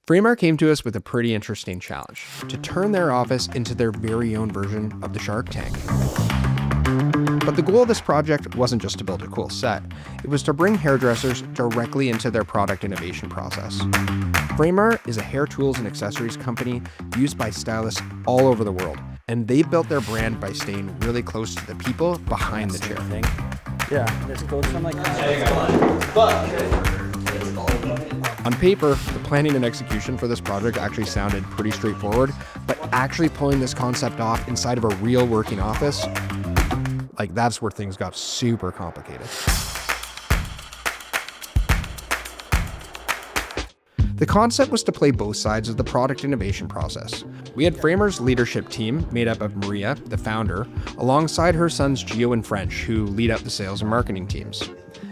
Framar came to us with a pretty interesting challenge: to turn their office into their very own version of the Shark Tank. But the goal of this project wasn't just to build a cool set, it was to bring hairdressers directly into their product innovation process. Framar is a hair tools and accessories company used by stylists all over the world, and they built their brand by staying really close to the people behind the chair. Yeah, this goes from like On paper, the planning and execution for this project actually sounded pretty straightforward, but actually pulling this concept off inside of a real working office, like that's where things got super complicated. The concept was to play both sides of the product innovation process. We had Framar's leadership team made up of Maria, the founder, alongside her sons Gio and French, who lead up the sales and marketing teams.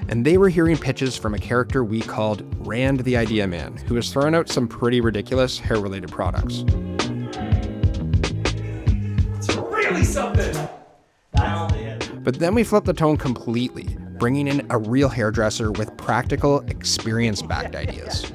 And they were hearing pitches from a character we called Rand the Idea Man, who was throwing out some pretty ridiculous hair-related products. It's really something! But then we flipped the tone completely, bringing in a real hairdresser with practical, experience-backed ideas.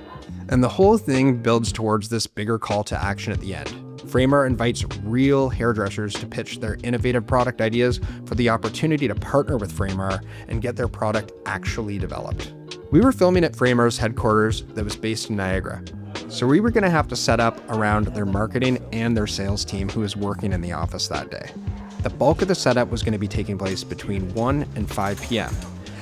And the whole thing builds towards this bigger call to action at the end. Framar invites real hairdressers to pitch their innovative product ideas for the opportunity to partner with Framar and get their product actually developed. We were filming at Framar's headquarters that was based in Niagara, so we were going to have to set up around their marketing and their sales team who was working in the office that day. The bulk of the setup was going to be taking place between 1 and 5 p.m.,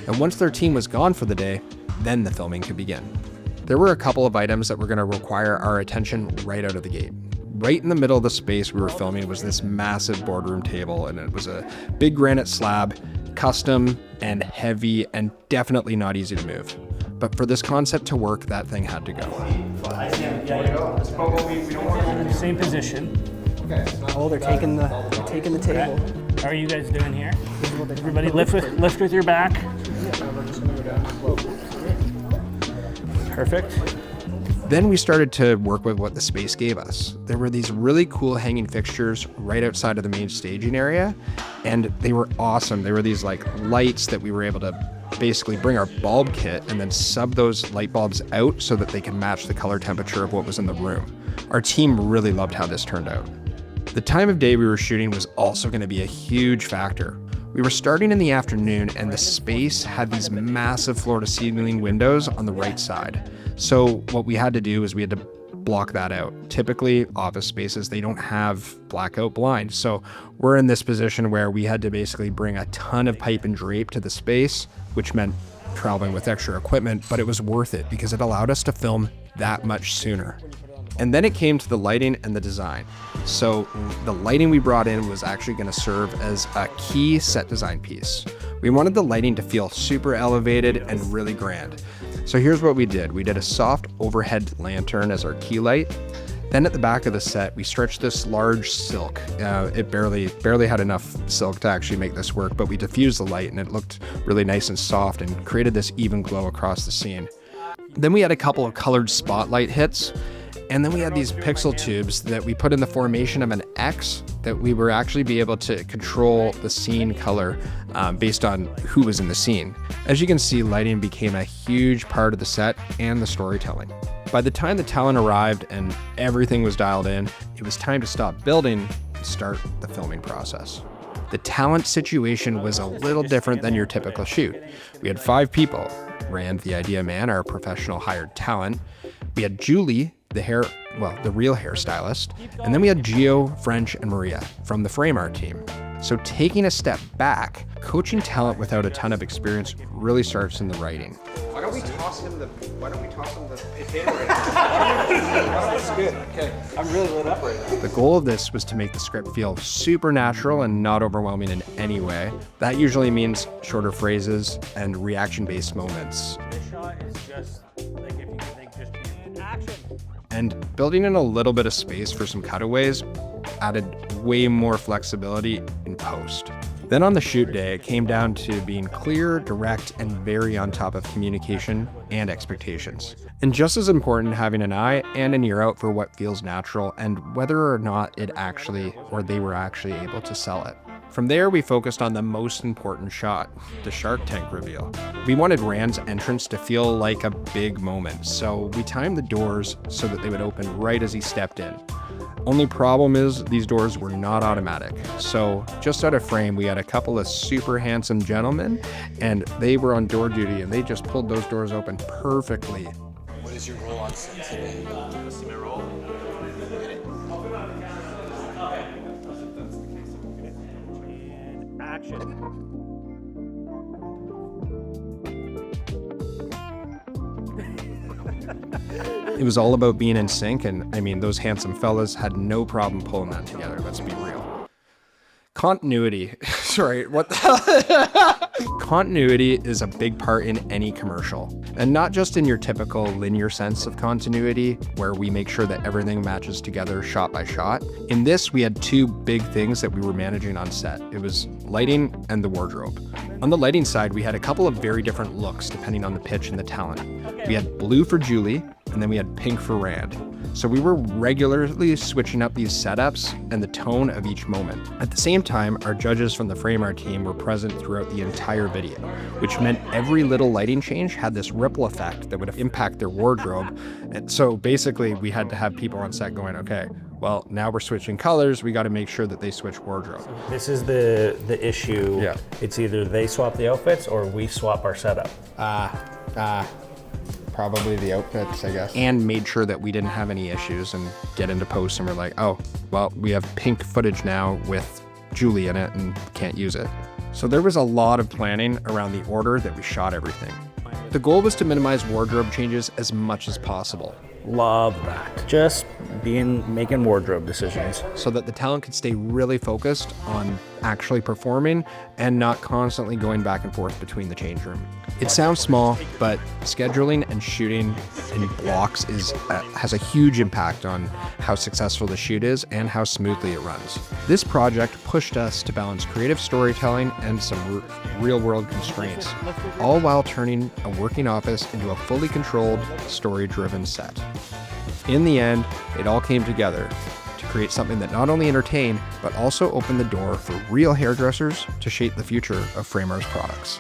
and once their team was gone for the day, then the filming could begin. There were a couple of items that were going to require our attention right out of the gate. Right in the middle of the space we were filming was this massive boardroom table, and it was a big granite slab, custom and heavy and definitely not easy to move. But for this concept to work, that thing had to go. same position. Oh, they're taking the table. Okay. How are you guys doing here? Everybody lift with your back. Perfect. Then we started to work with what the space gave us. There were these really cool hanging fixtures right outside of the main staging area, and they were awesome. They were these like lights that we were able to basically bring our bulb kit and then sub those light bulbs out so that they could match the color temperature of what was in the room. Our team really loved how this turned out. The time of day we were shooting was also going to be a huge factor. We were starting in the afternoon, and the space had these massive floor-to-ceiling windows on the right side. So what we had to do is we had to block that out. Typically, office spaces, they don't have blackout blinds. So we're in this position where we had to basically bring a ton of pipe and drape to the space, which meant traveling with extra equipment, but it was worth it because it allowed us to film that much sooner. And then it came to the lighting and the design. So the lighting we brought in was actually going to serve as a key set design piece. We wanted the lighting to feel super elevated and really grand. So here's what we did. We did a soft overhead lantern as our key light. Then at the back of the set, we stretched this large silk. It barely had enough silk to actually make this work, but we diffused the light and it looked really nice and soft and created this even glow across the scene. Then we had a couple of colored spotlight hits. And then we had these pixel tubes that we put in the formation of an X that we were actually be able to control the scene color based on who was in the scene. As you can see, lighting became a huge part of the set and the storytelling. By the time the talent arrived and everything was dialed in, it was time to stop building and start the filming process. The talent situation was a little different than your typical shoot. We had 5 people. Rand, the Idea Man, our professional hired talent. We had Julie, the real hairstylist, and then we had Gio, French, and Maria from the Framar team. So taking a step back, coaching talent without a ton of experience really starts in the writing. Why don't we toss him the potato right now? That's good. Okay. I'm really lit up right now. The goal of this was to make the script feel super natural and not overwhelming in any way. That usually means shorter phrases and reaction-based moments. This shot is just like if you think just action. And building in a little bit of space for some cutaways added way more flexibility in post. Then on the shoot day, it came down to being clear, direct, and very on top of communication and expectations. And just as important, having an eye and an ear out for what feels natural and whether or not they were actually able to sell it. From there, we focused on the most important shot, the Shark Tank reveal. We wanted Rand's entrance to feel like a big moment, so we timed the doors so that they would open right as he stepped in. Only problem is these doors were not automatic. So just out of frame, we had a couple of super handsome gentlemen, and they were on door duty, and they just pulled those doors open perfectly. What is your role on set today? See my role? It was all about being in sync, and I mean, those handsome fellas had no problem pulling that together, let's be real. Continuity. Sorry, what the hell? Continuity is a big part in any commercial, and not just in your typical linear sense of continuity, where we make sure that everything matches together shot by shot. In this, we had two big things that we were managing on set. It was lighting and the wardrobe. On the lighting side, we had a couple of very different looks depending on the pitch and the talent. We had blue for Julie, and then we had pink for Rand. So we were regularly switching up these setups and the tone of each moment. At the same time, our judges from the Framar team were present throughout the entire video, which meant every little lighting change had this ripple effect that would impact their wardrobe. And so basically, we had to have people on set going, okay, well, now we're switching colors, we got to make sure that they switch wardrobe. This is the issue. Yeah. It's either they swap the outfits or we swap our setup. Probably the outfits, I guess. And made sure that we didn't have any issues and get into post and we're like, oh, well, we have pink footage now with Julie in it and can't use it. So there was a lot of planning around the order that we shot everything. The goal was to minimize wardrobe changes as much as possible, Love that. Just making wardrobe decisions. so that the talent could stay really focused on actually performing and not constantly going back and forth between the change room. It sounds small, but scheduling and shooting in blocks has a huge impact on how successful the shoot is and how smoothly it runs. This project pushed us to balance creative storytelling and some real-world constraints, all while turning a working office into a fully controlled, story-driven set. In the end, it all came together to create something that not only entertained, but also opened the door for real hairdressers to shape the future of Framar's products.